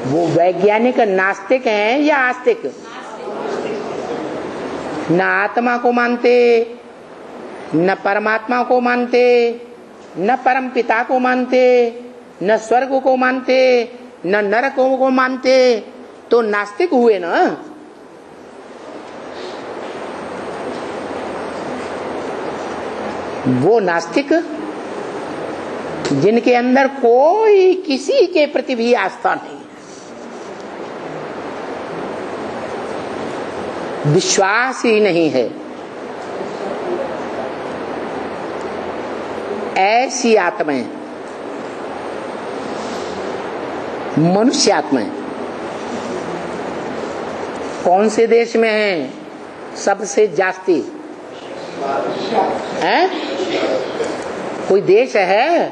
वो वैज्ञानिक नास्तिक हैं या आस्तिक? न आत्मा को मानते, न परमात्मा को मानते, न परम पिता को मानते, न स्वर्ग को मानते, न नरक को मानते, तो नास्तिक हुए ना। वो नास्तिक जिनके अंदर कोई किसी के प्रति भी आस्था नहीं है, विश्वास ही नहीं है, ऐसी आत्माएं मनुष्य आत्माएं कौन से देश में हैं सबसे जास्ती? है कोई देश है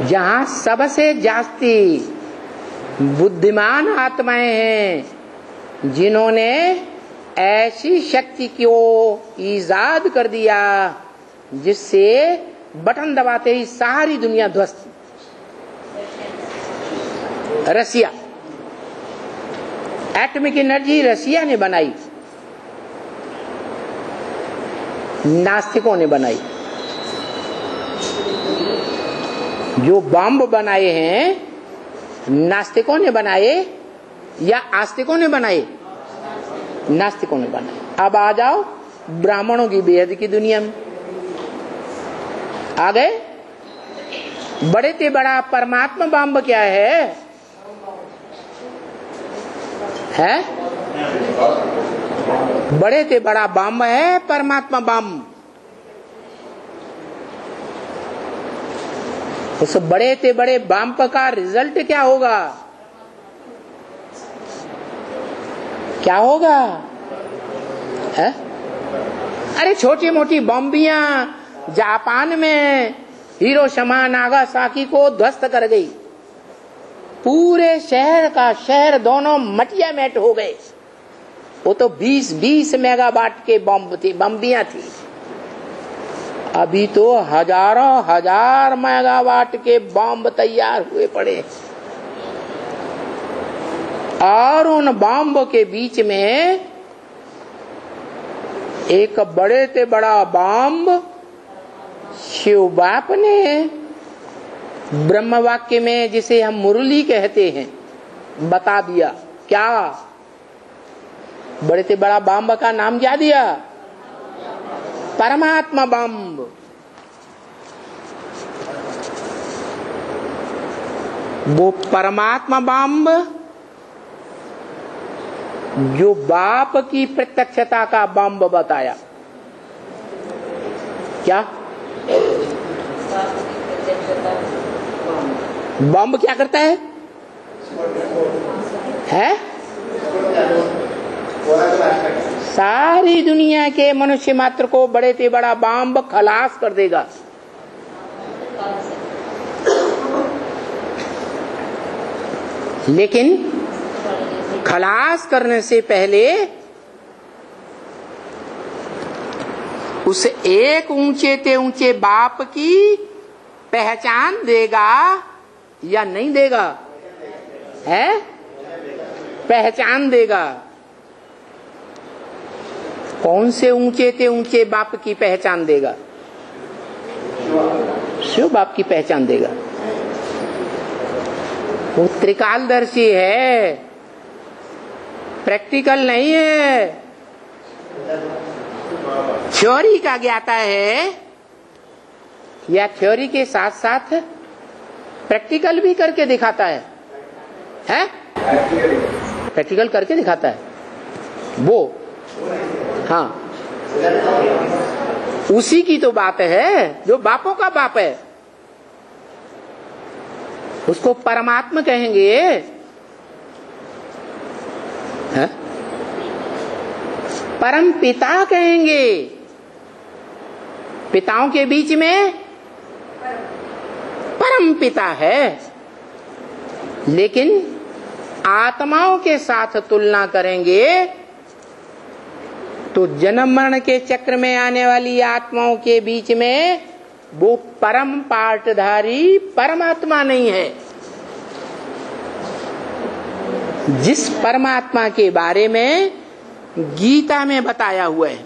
जहां सबसे जास्ती बुद्धिमान आत्माएं हैं, जिन्होंने ऐसी शक्ति को ईजाद कर दिया जिससे बटन दबाते ही सारी दुनिया ध्वस्त। रसिया, एटॉमिक एनर्जी रसिया ने बनाई, नास्तिकों ने बनाई। जो बम बनाए हैं नास्तिकों ने बनाए या आस्तिकों ने बनाए? नास्तिकों ने बनाए। अब आ जाओ ब्राह्मणों की बेहद की दुनिया में आ गए। बड़े से बड़ा परमात्मा बम क्या है? बड़े से बड़ा बम है परमात्मा बम। उस बड़े से बड़े बम का रिजल्ट क्या होगा? क्या होगा? है? अरे छोटी मोटी बम्बियां जापान में हिरोशिमा नागासाकी को ध्वस्त कर गई, पूरे शहर का शहर दोनों मटिया मेट हो गए। वो तो 20-20 मेगावाट के बम्बियां थी। अभी तो हजारों हजार मेगावाट के बम तैयार हुए पड़े, और उन बम के बीच में एक बड़े से बड़ा बम शिव बाप ने ब्रह्म वाक्य में, जिसे हम मुरली कहते हैं, बता दिया। क्या? बड़े से बड़ा बम का नाम क्या दिया? परमात्मा बम। वो परमात्मा बम जो बाप की प्रत्यक्षता का बम बताया। क्या बम क्या करता है? सारी दुनिया के मनुष्य मात्र को बड़े से बड़ा बम खलास कर देगा। लेकिन खलास करने से पहले उस एक ऊंचे से ऊंचे बाप की पहचान देगा या नहीं देगा? है? पहचान देगा। कौन से ऊंचे से ऊंचे बाप की पहचान देगा? शिव बाप की पहचान देगा। वो त्रिकालदर्शी है, प्रैक्टिकल नहीं है। थ्योरी का ज्ञाता है, या थ्योरी के साथ साथ प्रैक्टिकल भी करके दिखाता है। प्रैक्टिकल करके दिखाता है वो। हाँ, उसी की तो बात है जो बापों का बाप है। उसको परमात्मा कहेंगे। है? परम पिता कहेंगे। पिताओं के बीच में परम पिता है। लेकिन आत्माओं के साथ तुलना करेंगे तो जन्म मरण के चक्र में आने वाली आत्माओं के बीच में वो परम पाठधारी परमात्मा नहीं है। जिस परमात्मा के बारे में गीता में बताया हुआ है।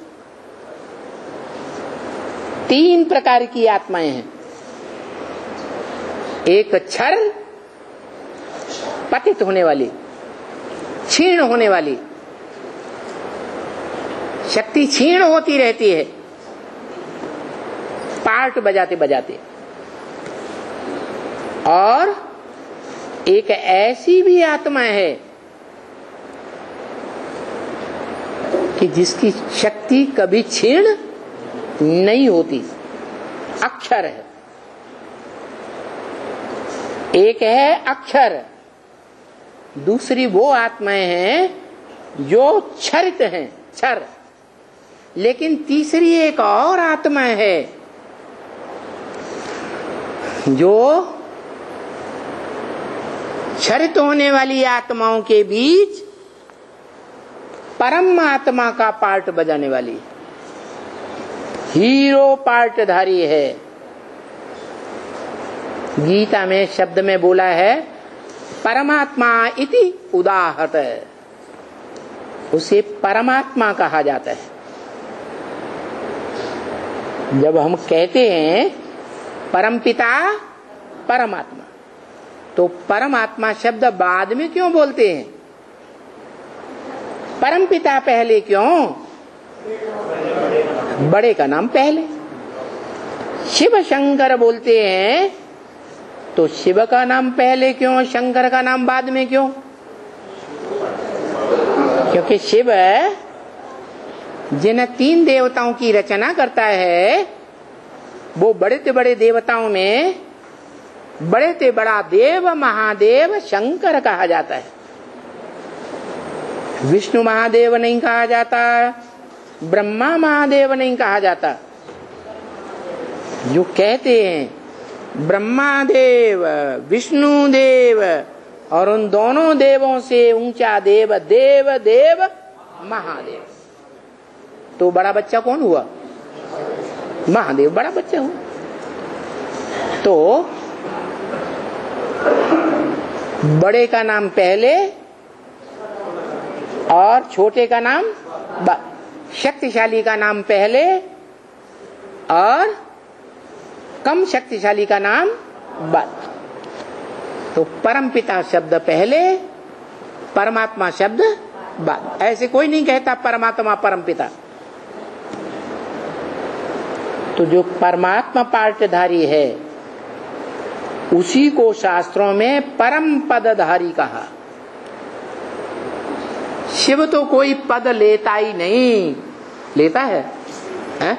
3 प्रकार की आत्माएं हैं। एक क्षर, पतित होने वाली, क्षीण होने वाली, शक्ति क्षीण होती रहती है पार्ट बजाते बजाते। और एक ऐसी भी आत्मा है कि जिसकी शक्ति कभी क्षीण नहीं होती, अक्षर है। एक है अक्षर, दूसरी वो आत्माएं हैं जो क्षरित हैं, क्षर। लेकिन तीसरी एक और आत्मा है जो क्षरित होने वाली आत्माओं के बीच परम आत्मा का पार्ट बजाने वाली, हीरो पार्टधारी है। गीता में शब्द में बोला है परमात्मा इति उदाहत, उसे परमात्मा कहा जाता है। जब हम कहते हैं परमपिता परमात्मा, तो परमात्मा शब्द बाद में क्यों बोलते हैं? परमपिता पहले क्यों? बड़े का नाम पहले। शिव शंकर बोलते हैं तो शिव का नाम पहले क्यों, शंकर का नाम बाद में क्यों? क्योंकि शिव जिन 3 देवताओं की रचना करता है, वो बड़े से बड़े देवताओं में बड़े से बड़ा देव महादेव शंकर कहा जाता है। विष्णु महादेव नहीं कहा जाता, ब्रह्मा महादेव नहीं कहा जाता। जो कहते हैं ब्रह्मा देव, विष्णु देव, और उन दोनों देवों से ऊंचा देव देव देव महादेव, तो बड़ा बच्चा कौन हुआ? महादेव बड़ा बच्चा हुआ। तो बड़े का नाम पहले और छोटे का नाम बाद, शक्तिशाली का नाम पहले और कम शक्तिशाली का नाम बाद। तो परमपिता शब्द पहले, परमात्मा शब्द बाद। ऐसे कोई नहीं कहता परमात्मा परमपिता। तो जो परमात्मा पार्टधारी है उसी को शास्त्रों में परम पदधारी कहा। शिव तो कोई पद लेता ही नहीं, लेता है, है?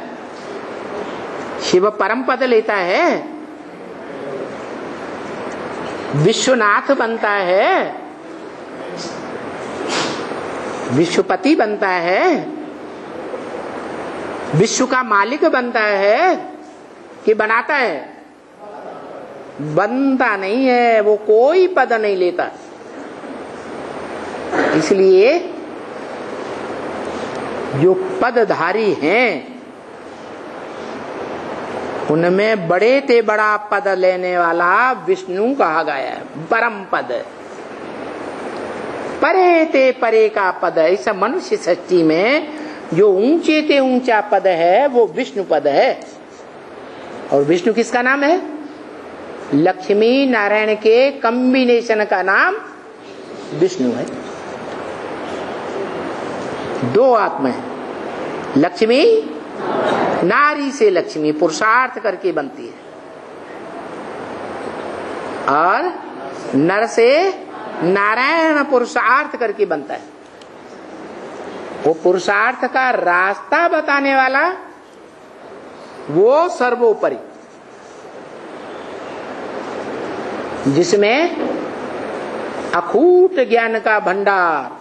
शिव परम पद लेता है, विश्वनाथ बनता है, विश्वपति बनता है, विश्व का मालिक बनता है कि बनाता है? बनता नहीं है, वो कोई पद नहीं लेता। इसलिए जो पदधारी हैं उनमें बड़े ते बड़ा पद लेने वाला विष्णु कहा गया है, परम पद। परे ते परे का पद, ऐसा मनुष्य सृष्टि में जो ऊंचे ते ऊंचा पद है वो विष्णु पद है। और विष्णु किसका नाम है? लक्ष्मी नारायण के कॉम्बिनेशन का नाम विष्णु है। 2 आत्मा है, लक्ष्मी, नारी से लक्ष्मी पुरुषार्थ करके बनती है, और नर से नारायण पुरुषार्थ करके बनता है। वो पुरुषार्थ का रास्ता बताने वाला वो सर्वोपरि, जिसमें अखूट ज्ञान का भंडार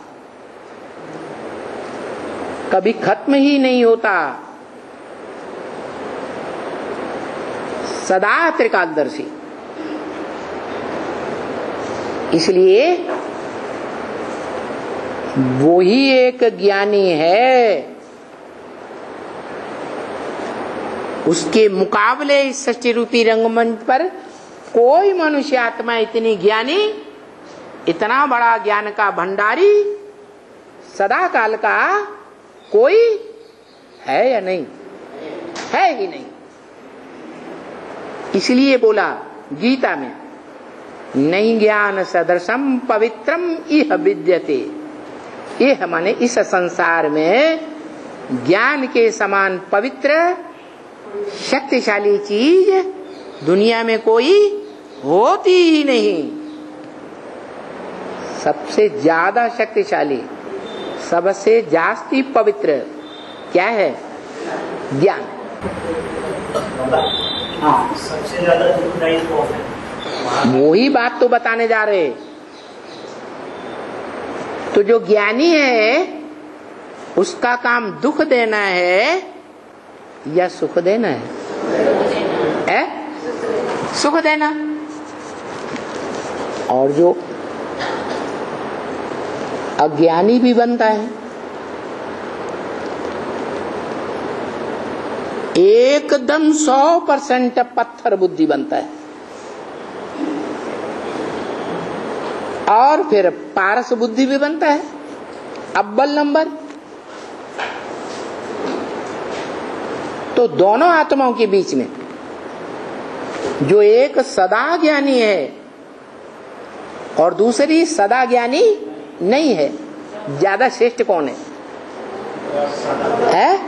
कभी खत्म ही नहीं होता, सदा त्रिकालदर्शी। इसलिए वो ही एक ज्ञानी है। उसके मुकाबले इस सृष्टि रूपी रंगमंच पर कोई मनुष्य आत्मा इतनी ज्ञानी इतना बड़ा ज्ञान का भंडारी सदा काल का कोई है या नहीं? है ही नहीं। इसलिए बोला गीता में, नहीं ज्ञान सदृशम पवित्रम इह विद्यते। यह माने इस संसार में ज्ञान के समान पवित्र शक्तिशाली चीज दुनिया में कोई होती ही नहीं। सबसे ज्यादा शक्तिशाली, सबसे जास्ती पवित्र क्या है? ज्ञान। सबसे ज्यादा दुखदायी कौन है? वही बात तो बताने जा रहे। तो जो ज्ञानी है उसका काम दुख देना है या सुख देना है? सुख देना। और जो अज्ञानी भी बनता है, एकदम 100% पत्थर बुद्धि बनता है। और फिर पारस बुद्धि भी बनता है, अव्वल नंबर। तो दोनों आत्माओं के बीच में जो एक सदा ज्ञानी है और दूसरी सदा ज्ञानी नहीं है, ज्यादा श्रेष्ठ कौन है?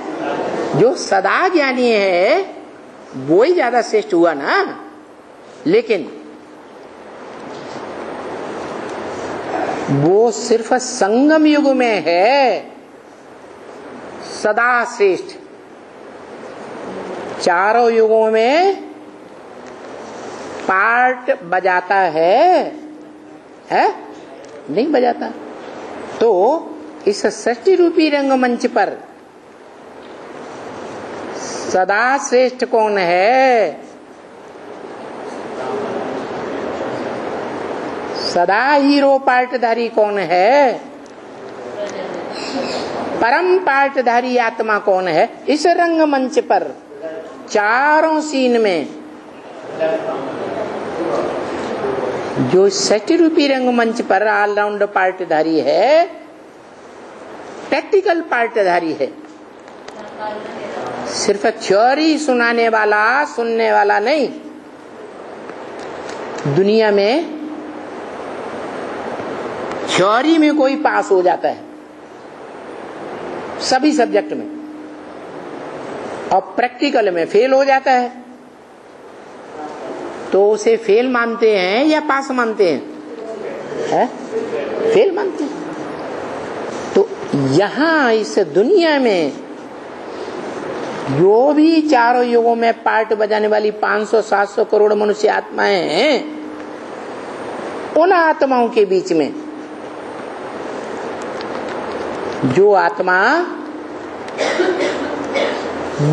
जो सदा ज्ञानी है वो ही ज्यादा श्रेष्ठ हुआ ना। लेकिन वो सिर्फ संगम युग में है सदा श्रेष्ठ। चारों युगों में पार्ट बजाता है? नहीं बजाता। तो इस सृष्टि रूपी रंगमंच पर सदा श्रेष्ठ कौन है? सदा हीरो पार्टधारी कौन है? परम पार्टधारी आत्मा कौन है? इस रंगमंच पर चारों सीन में जो सृष्टि रूपी रंगमंच पर ऑलराउंड पार्टधारी है, प्रैक्टिकल पार्टधारी है। सिर्फ थ्योरी सुनाने वाला, सुनने वाला नहीं। दुनिया में थ्योरी में कोई पास हो जाता है सभी सब्जेक्ट में, और प्रैक्टिकल में फेल हो जाता है। तो उसे फेल मानते हैं या पास मानते हैं? फेल मानते हैं। तो यहां इस दुनिया में जो भी चारों युगों में पार्ट बजाने वाली 500-700 करोड़ मनुष्य आत्माएं हैं, उन आत्माओं के बीच में जो आत्मा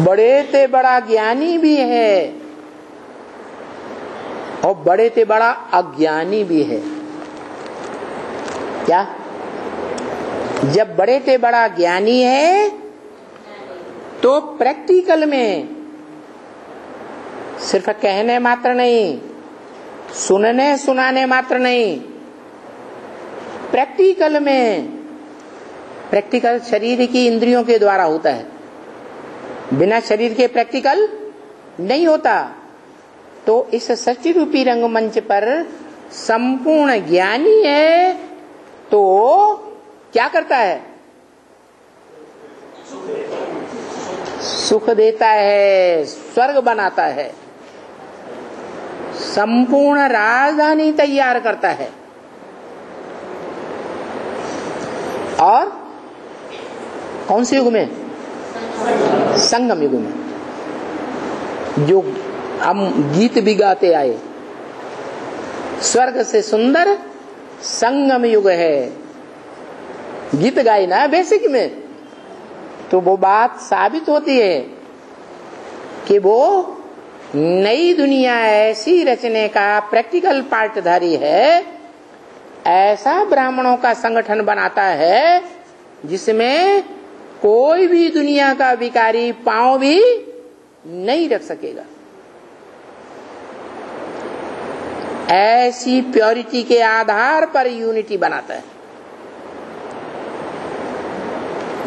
बड़े से बड़ा ज्ञानी भी है और बड़े से बड़ा अज्ञानी भी है। क्या? जब बड़े से बड़ा ज्ञानी है तो प्रैक्टिकल में सिर्फ कहने मात्र नहीं, सुनने सुनाने मात्र नहीं, प्रैक्टिकल में, प्रैक्टिकल शरीर की इंद्रियों के द्वारा होता है, बिना शरीर के प्रैक्टिकल नहीं होता। तो इस सृष्टि रूपी रंगमंच पर संपूर्ण ज्ञानी है तो क्या करता है? सुख देता है, स्वर्ग बनाता है, संपूर्ण राजधानी तैयार करता है। और कौन से युग में? संगम युग में। जो हम गीत भी गाते आए, स्वर्ग से सुंदर संगम युग है, गीत गाए ना बेसिक में। तो वो बात साबित होती है कि वो नई दुनिया ऐसी रचने का प्रैक्टिकल पार्टधारी है। ऐसा ब्राह्मणों का संगठन बनाता है जिसमें कोई भी दुनिया का विकारी पांव भी नहीं रख सकेगा। ऐसी प्योरिटी के आधार पर यूनिटी बनाता है।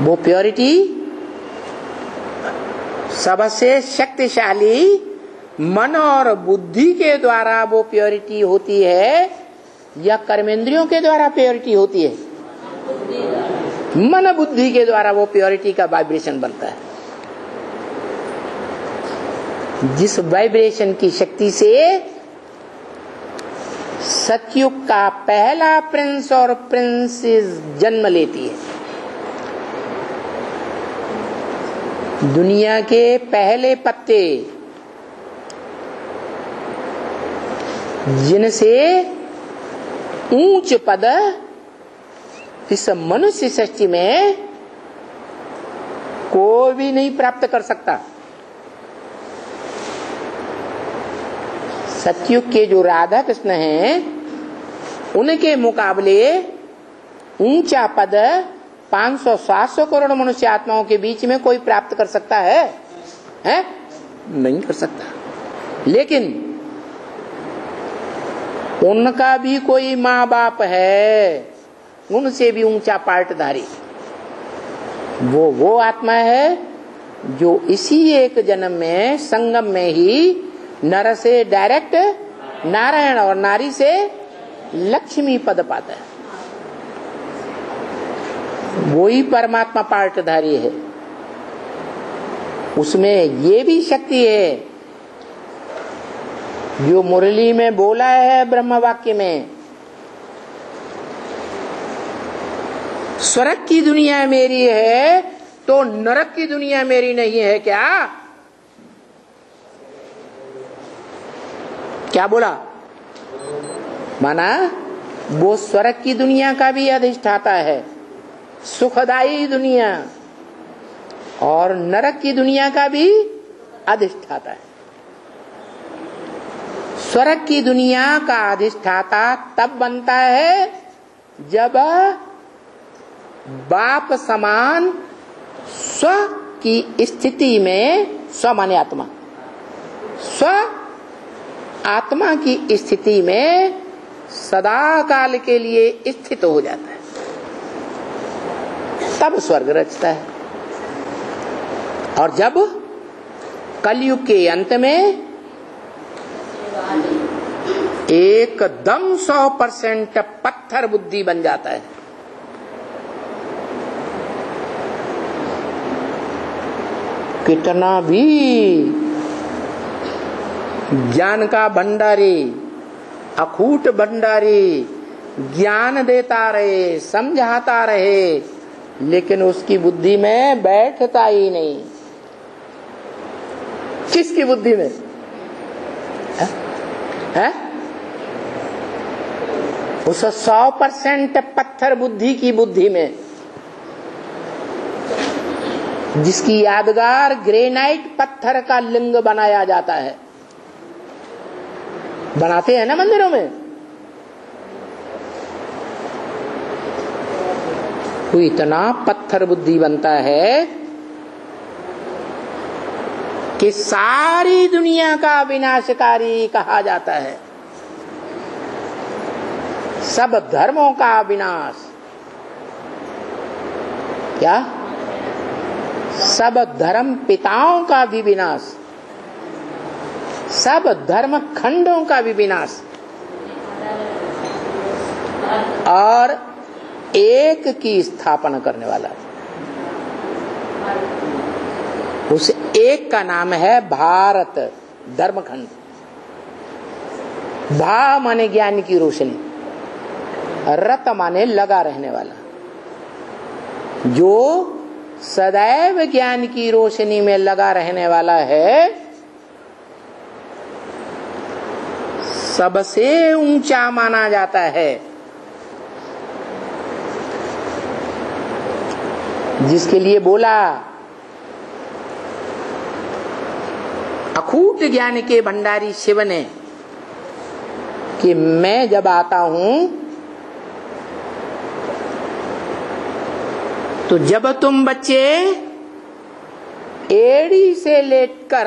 वो प्योरिटी सबसे शक्तिशाली मन और बुद्धि के द्वारा वो प्योरिटी होती है या कर्मेंद्रियों के द्वारा प्योरिटी होती है? मन बुद्धि के द्वारा वो प्योरिटी का वाइब्रेशन बनता है। जिस वाइब्रेशन की शक्ति से सतयुग का पहला प्रिंस और प्रिंसेस जन्म लेती है। दुनिया के पहले पत्ते जिनसे ऊंच पद इस मनुष्य सृष्टि में कोई भी नहीं प्राप्त कर सकता। सतयुग के जो राधा कृष्ण हैं उनके मुकाबले ऊंचा पद 500-700 करोड़ मनुष्य आत्माओं के बीच में कोई प्राप्त कर सकता है? नहीं कर सकता। लेकिन उनका भी कोई माँ बाप है, उनसे भी ऊंचा पार्टधारी। वो आत्मा है जो इसी एक जन्म में संगम में ही नर से डायरेक्ट नारायण और नारी से लक्ष्मी पद पाता है। वो ही परमात्मा पार्टधारी है। उसमें ये भी शक्ति है जो मुरली में बोला है ब्रह्म वाक्य में, स्वर्ग की दुनिया मेरी है तो नरक की दुनिया मेरी नहीं है। क्या बोला? माना वो स्वर्ग की दुनिया का भी अधिष्ठाता है, सुखदायी दुनिया, और नरक की दुनिया का भी अधिष्ठाता है। स्वर्ग की दुनिया का अधिष्ठाता तब बनता है जब बाप समान स्व की स्थिति में, स्व माने आत्मा, स्व आत्मा की स्थिति में सदा काल के लिए स्थित हो जाता है, तब स्वर्ग रचता है। और जब कलयुग के अंत में एकदम 100% पत्थर बुद्धि बन जाता है। कितना भी ज्ञान का भंडारी, अखूट भंडारी ज्ञान देता रहे, समझाता रहे, लेकिन उसकी बुद्धि में बैठता ही नहीं। किसकी बुद्धि में? है? उस 100% पत्थर बुद्धि की बुद्धि में, जिसकी यादगार ग्रेनाइट पत्थर का लिंग बनाया जाता है। बनाते हैं ना मंदिरों में। वो इतना पत्थर बुद्धि बनता है कि सारी दुनिया का विनाशकारी कहा जाता है। सब धर्मों का विनाश। क्या? सब धर्म पिताओं का भी विनाश, सब धर्म खंडों का भी विनाश, और एक की स्थापना करने वाला। उस एक का नाम है भारत धर्मखंड। भा माने ज्ञान की रोशनी, रत माने लगा रहने वाला, जो सदैव ज्ञान की रोशनी में लगा रहने वाला है, सबसे ऊंचा माना जाता है। जिसके लिए बोला अखूट ज्ञान के भंडारी शिव ने कि मैं जब आता हूं तो जब तुम बच्चे एड़ी से लेटकर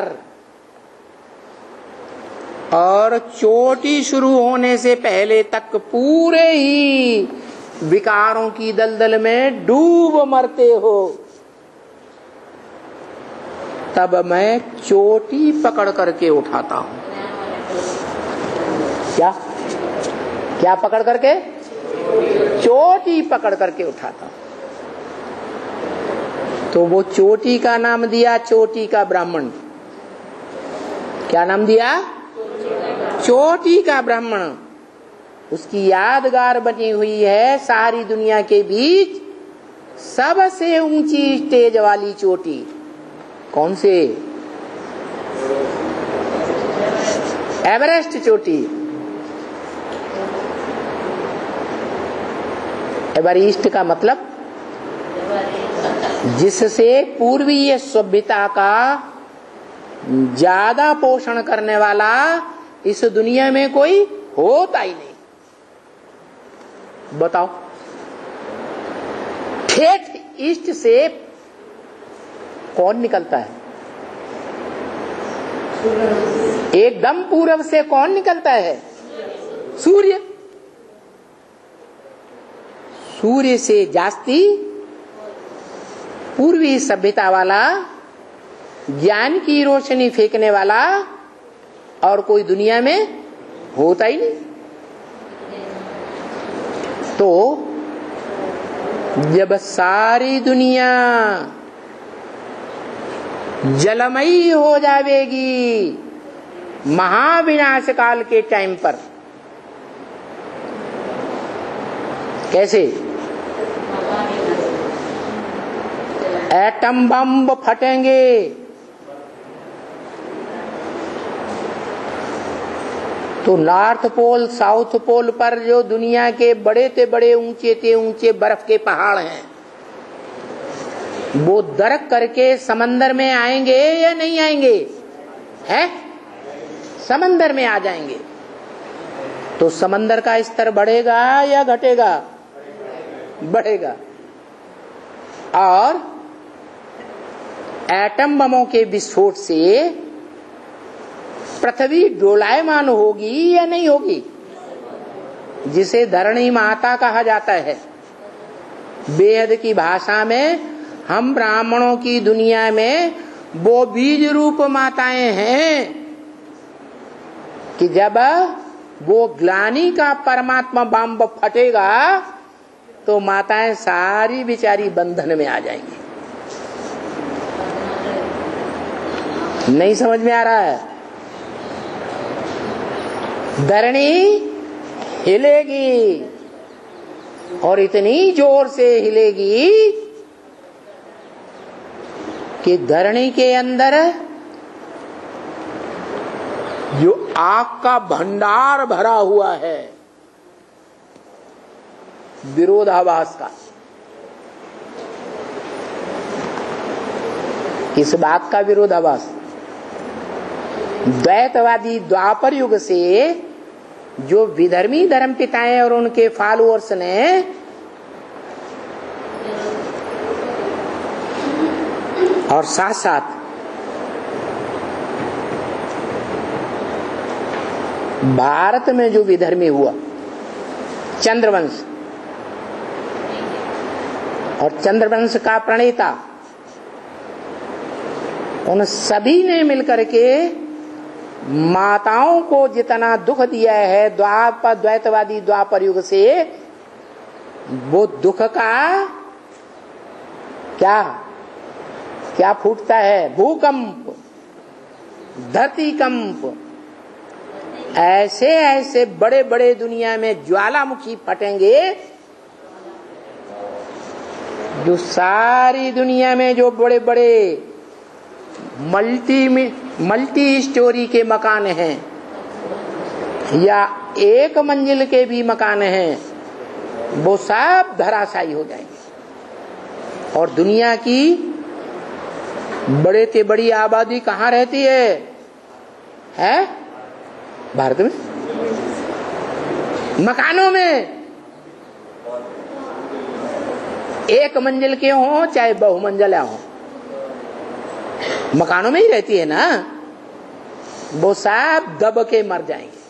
और चोटी शुरू होने से पहले तक पूरे ही विकारों की दलदल में डूब मरते हो, तब मैं चोटी पकड़ करके उठाता हूं। क्या क्या पकड़ करके? चोटी पकड़ करके उठाता हूं। तो वो चोटी का नाम दिया चोटी का ब्राह्मण। क्या नाम दिया? चोटी का ब्राह्मण। उसकी यादगार बनी हुई है सारी दुनिया के बीच सबसे ऊंची स्टेज वाली चोटी। कौन से? एवरेस्ट चोटी। एवरेस्ट का मतलब जिससे पूर्वीय सभ्यता का ज्यादा पोषण करने वाला इस दुनिया में कोई होता ही नहीं। बताओ, ठेठ ईस्ट से कौन निकलता है? एकदम पूर्व से कौन निकलता है? सूर्य। सूर्य से जास्ती पूर्वी सभ्यता वाला, ज्ञान की रोशनी फेंकने वाला और कोई दुनिया में होता ही नहीं। तो जब सारी दुनिया जलमयी हो जाएगी महाविनाश काल के टाइम पर, कैसे? एटम बम फटेंगे, तो नॉर्थ पोल साउथ पोल पर जो दुनिया के बड़े से बड़े ऊंचे बर्फ के पहाड़ हैं, वो दरक करके समंदर में आएंगे या नहीं आएंगे? हैं? समंदर में आ जाएंगे। तो समंदर का स्तर बढ़ेगा या घटेगा? बढ़ेगा। और एटम बमों के विस्फोट से पृथ्वी डोलायमान होगी या नहीं होगी? जिसे धरणी माता कहा जाता है। वेद की भाषा में हम ब्राह्मणों की दुनिया में वो बीज रूप माताएं हैं कि जब वो ग्लानि का परमात्मा बम फटेगा तो माताएं सारी बेचारी बंधन में आ जाएंगी। नहीं समझ में आ रहा है? धरणी हिलेगी और इतनी जोर से हिलेगी कि धरणी के अंदर जो आग का भंडार भरा हुआ है विरोधाभास का, इस बात का विरोधाभास द्वैतवादी द्वापर युग से जो विधर्मी धर्म पिताएं और उनके फॉलोअर्स ने और साथ साथ भारत में जो विधर्मी हुआ चंद्रवंश और चंद्रवंश का प्रणेता, उन सभी ने मिलकर के माताओं को जितना दुख दिया है द्वैतवादी द्वापर युग से, वो दुख का क्या क्या फूटता है? भूकंप, धरतीकंप, ऐसे ऐसे बड़े बड़े दुनिया में ज्वालामुखी फटेंगे जो सारी दुनिया में जो बड़े बड़े मल्टी स्टोरी के मकान हैं या एक मंजिल के भी मकान हैं, वो सब धराशायी हो जाएंगे। और दुनिया की बड़े से बड़ी आबादी कहाँ रहती है? भारत में मकानों में, एक मंजिल के हों चाहे बहुमंजिला हो, मकानों में ही रहती है ना। वो सब दब के मर जाएंगे।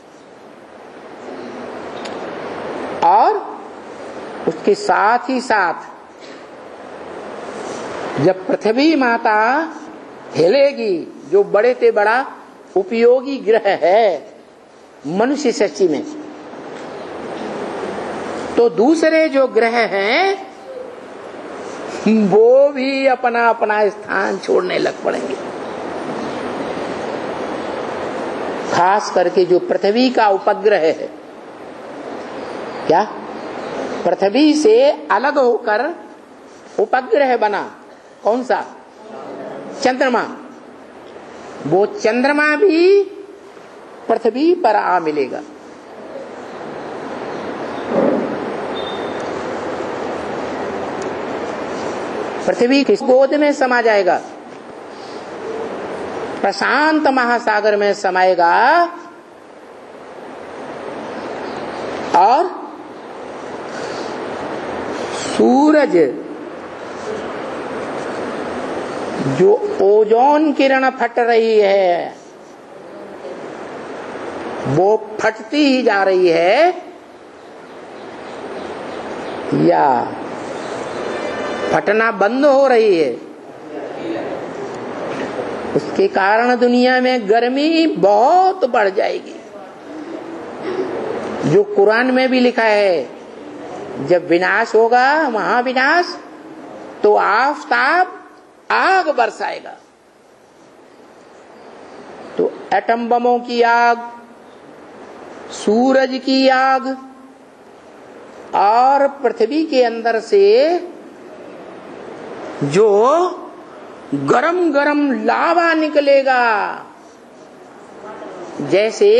और उसके साथ ही साथ जब पृथ्वी माता हिलेगी, जो बड़े से बड़ा उपयोगी ग्रह है मनुष्य सृष्टि में, तो दूसरे जो ग्रह हैं वो भी अपना अपना स्थान छोड़ने लग पड़ेंगे। खास करके जो पृथ्वी का उपग्रह है, क्या पृथ्वी से अलग होकर उपग्रह बना, कौन सा? चंद्रमा। वो चंद्रमा भी पृथ्वी पर आ मिलेगा। पृथ्वी किस गोद में समा जाएगा? प्रशांत महासागर में समाएगा। और सूरज जो ओजोन किरण फट रही है, वो फटती ही जा रही है या फटना बंद हो रही है, उसके कारण दुनिया में गर्मी बहुत बढ़ जाएगी। जो कुरान में भी लिखा है, जब विनाश होगा, महाविनाश, तो आफताब आग बरसाएगा। तो एटम बमों की आग, सूरज की आग और पृथ्वी के अंदर से जो गरम गरम लावा निकलेगा, जैसे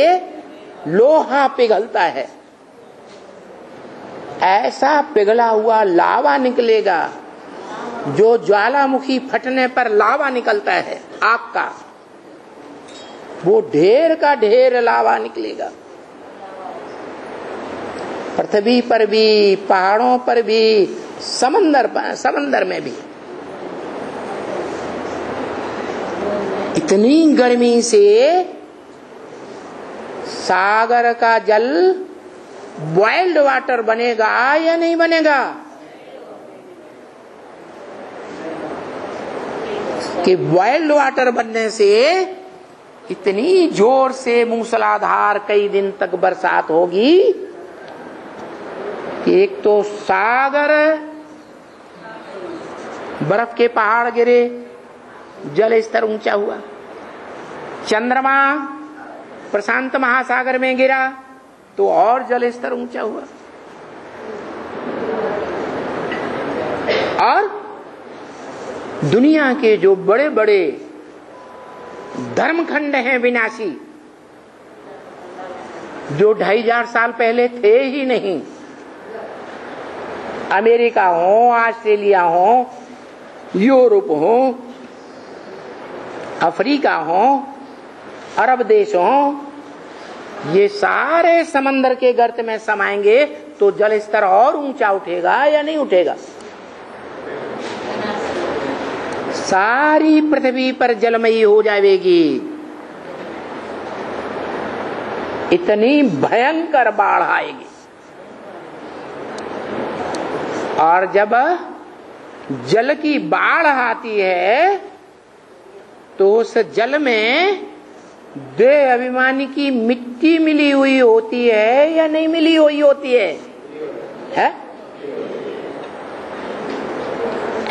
लोहा पिघलता है, ऐसा पिघला हुआ लावा निकलेगा। जो ज्वालामुखी फटने पर लावा निकलता है आग का, वो ढेर का ढेर लावा निकलेगा। पृथ्वी पर भी, पहाड़ों पर भी, समंदर में भी इतनी गर्मी से सागर का जल बॉइल्ड वाटर बनेगा या नहीं बनेगा? कि बॉइल्ड वाटर बनने से इतनी जोर से मूसलाधार कई दिन तक बरसात होगी कि एक तो सागर, बर्फ के पहाड़ गिरे, जल स्तर ऊंचा हुआ, चंद्रमा प्रशांत महासागर में गिरा तो और जल स्तर ऊंचा हुआ, और दुनिया के जो बड़े बड़े धर्मखंड हैं विनाशी, जो 2500 साल पहले थे ही नहीं, अमेरिका हो, ऑस्ट्रेलिया हो, यूरोप हो, अफ्रीका हो, अरब देश हो, ये सारे समंदर के गर्त में समाएंगे तो जल स्तर और ऊंचा उठेगा या नहीं उठेगा? सारी पृथ्वी पर जलमयी हो जाएगी। इतनी भयंकर बाढ़ आएगी। और जब जल की बाढ़ आती है तो उस जल में देह अभिमानी की मिट्टी मिली हुई होती है या नहीं मिली हुई होती है?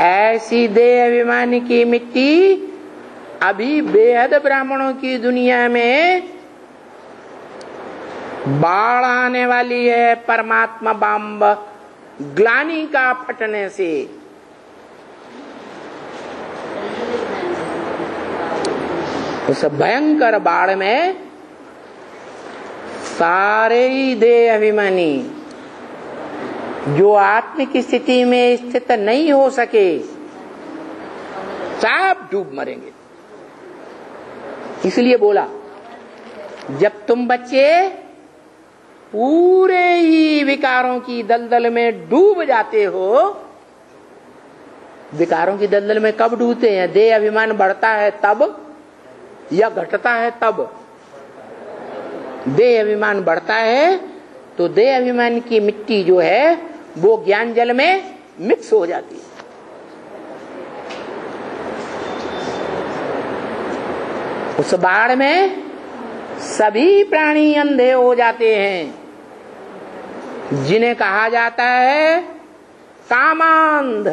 ऐसी देह अभिमानी की मिट्टी अभी बेहद ब्राह्मणों की दुनिया में बाढ़ आने वाली है। परमात्मा बम ग्लानि का फटने से उस भयंकर बाढ़ में सारे ही देह अभिमानी जो आत्मिक स्थिति में स्थित नहीं हो सके, सब डूब मरेंगे। इसलिए बोला, जब तुम बच्चे पूरे ही विकारों की दलदल में डूब जाते हो, विकारों की दलदल में कब डूबते हैं? देह अभिमान बढ़ता है तब या घटता है तब? देह अभिमान बढ़ता है तो देह अभिमान की मिट्टी जो है वो ज्ञान जल में मिक्स हो जाती है। उस बाढ़ में सभी प्राणी अंधे हो जाते हैं, जिन्हें कहा जाता है कामांध।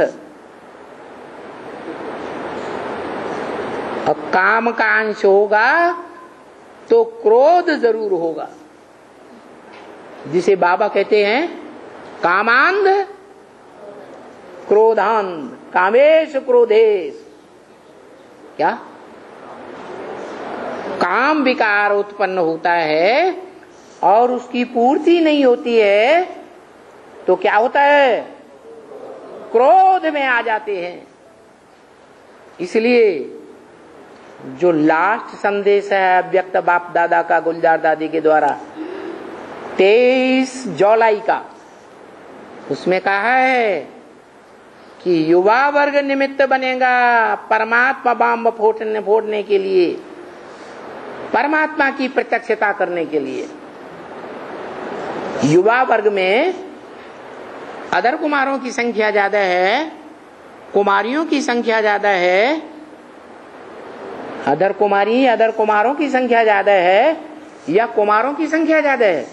और काम का अंश होगा तो क्रोध जरूर होगा, जिसे बाबा कहते हैं कामांध क्रोधांध, कामेश क्रोधेश। क्या काम विकार उत्पन्न होता है और उसकी पूर्ति नहीं होती है तो क्या होता है, क्रोध में आ जाते हैं। इसलिए जो लास्ट संदेश है व्यक्त बाप दादा का गुलजार दादी के द्वारा 23 जुलाई का, उसमें कहा है कि युवा वर्ग निमित्त बनेगा परमात्मा बम फोड़ने के लिए, परमात्मा की प्रत्यक्षता करने के लिए। युवा वर्ग में अदर कुमारों की संख्या ज्यादा है, कुमारियों की संख्या ज्यादा है। अदर कुमारों की संख्या ज्यादा है या कुमारों की संख्या ज्यादा है?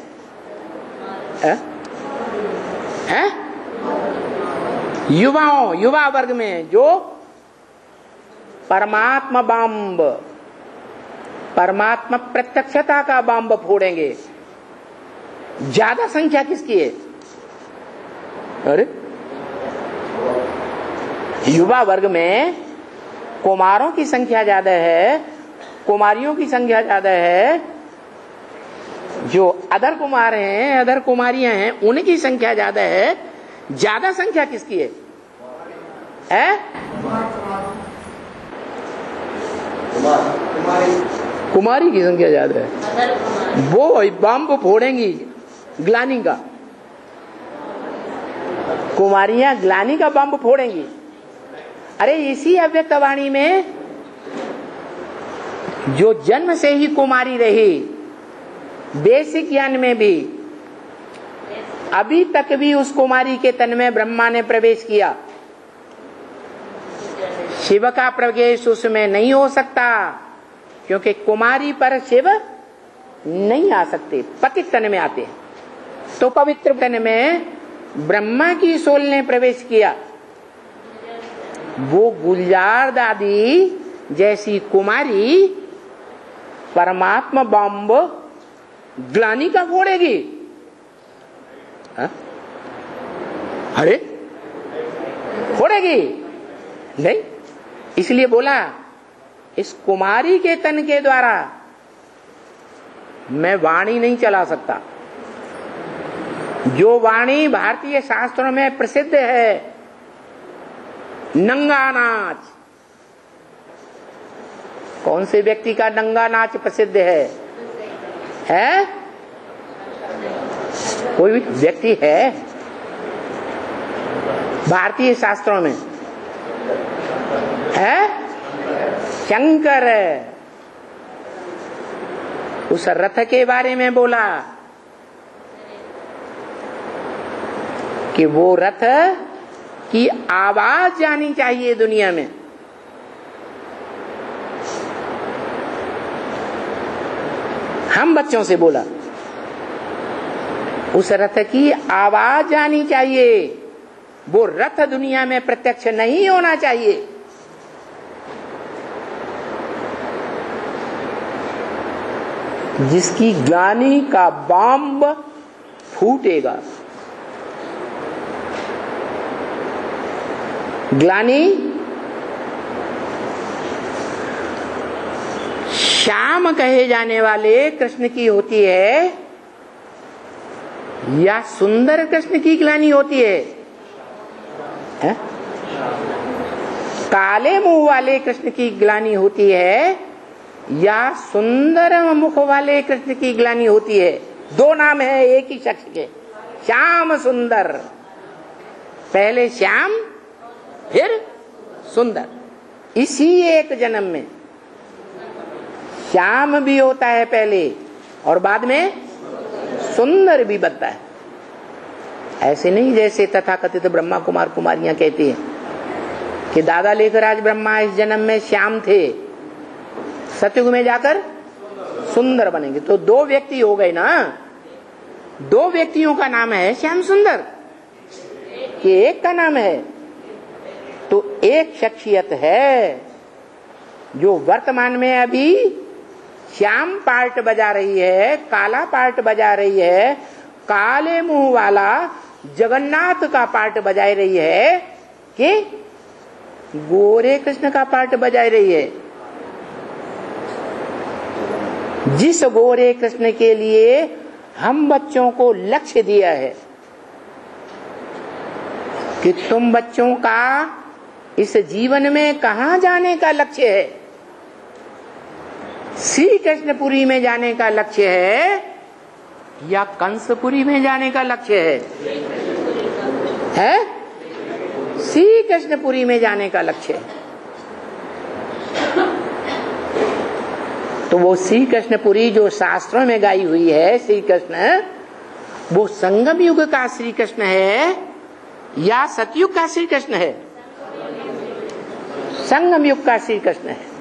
युवा वर्ग में जो परमात्मा बम, परमात्मा प्रत्यक्षता का बम फोड़ेंगे, ज्यादा संख्या किसकी है? अरे युवा वर्ग में कुमारों की संख्या ज्यादा है, कुमारियों की संख्या ज्यादा है। जो अदर कुमार हैं, अदर कुमारियां हैं, उनकी संख्या ज्यादा है। ज्यादा संख्या किसकी है? कुमारी की संख्या ज्यादा है। वो बम फोड़ेंगी ग्लानी का, कुमारियां ग्लानी का बम फोड़ेंगी। अरे इसी अव्यक्त वाणी में जो जन्म से ही कुमारी रही, बेसिक ज्ञान में भी अभी तक भी उस कुमारी के तन में ब्रह्मा ने प्रवेश किया, शिव का प्रवेश उसमें नहीं हो सकता, क्योंकि कुमारी पर शिव नहीं आ सकते, पतित तन में आते हैं। तो पवित्र तन में ब्रह्मा की सोल ने प्रवेश किया। वो गुलजार दादी जैसी कुमारी परमात्मा बम ग्लानी का फोड़ेगी? अरे फोड़ेगी नहीं। इसलिए बोला इस कुमारी के तन के द्वारा मैं वाणी नहीं चला सकता। जो वाणी भारतीय शास्त्रों में प्रसिद्ध है, नंगा नाच। कौन से व्यक्ति का नंगा नाच प्रसिद्ध है? कोई भी व्यक्ति है भारतीय शास्त्रों में? है शंकर। उस रथ के बारे में बोला कि वो रथ की आवाज जानी चाहिए दुनिया में। हम बच्चों से बोला उस रथ की आवाज आनी चाहिए, वो रथ दुनिया में प्रत्यक्ष नहीं होना चाहिए। जिसकी ग्लानी का बम फूटेगा। ग्लानी श्याम कहे जाने वाले कृष्ण की होती है या सुंदर कृष्ण की ग्लानी होती है? काले मुंह वाले कृष्ण की ग्लानी होती है या सुंदर मुख वाले कृष्ण की ग्लानी होती है? दो नाम है एक ही शख्स के, श्याम सुंदर। पहले श्याम फिर सुंदर। इसी एक जन्म में श्याम भी होता है पहले, और बाद में सुंदर भी बनता है। ऐसे नहीं जैसे तथाकथित ब्रह्मा कुमार कुमारियां कहती हैं कि दादा लेकर आज ब्रह्मा इस जन्म में श्याम थे, सतयुग में जाकर सुंदर बनेंगे। तो दो व्यक्ति हो गए ना, दो व्यक्तियों का नाम है श्याम सुंदर कि एक का नाम है? तो एक शख्सियत है जो वर्तमान में अभी श्याम पार्ट बजा रही है, काला पार्ट बजा रही है, काले मुंह वाला जगन्नाथ का पार्ट बजा रही है कि गोरे कृष्ण का पार्ट बजा रही है। जिस गोरे कृष्ण के लिए हम बच्चों को लक्ष्य दिया है कि तुम बच्चों का इस जीवन में कहां जाने का लक्ष्य है, श्री कृष्णपुरी में जाने का लक्ष्य है या कंसपुरी में जाने का लक्ष्य है? श्री कृष्णपुरी में जाने का लक्ष्य है। तो वो श्री कृष्णपुरी जो शास्त्रों में गाई हुई है श्री कृष्ण, वो संगम युग का श्री कृष्ण है या सतयुग का श्री कृष्ण है? संगम युग का श्री कृष्ण है।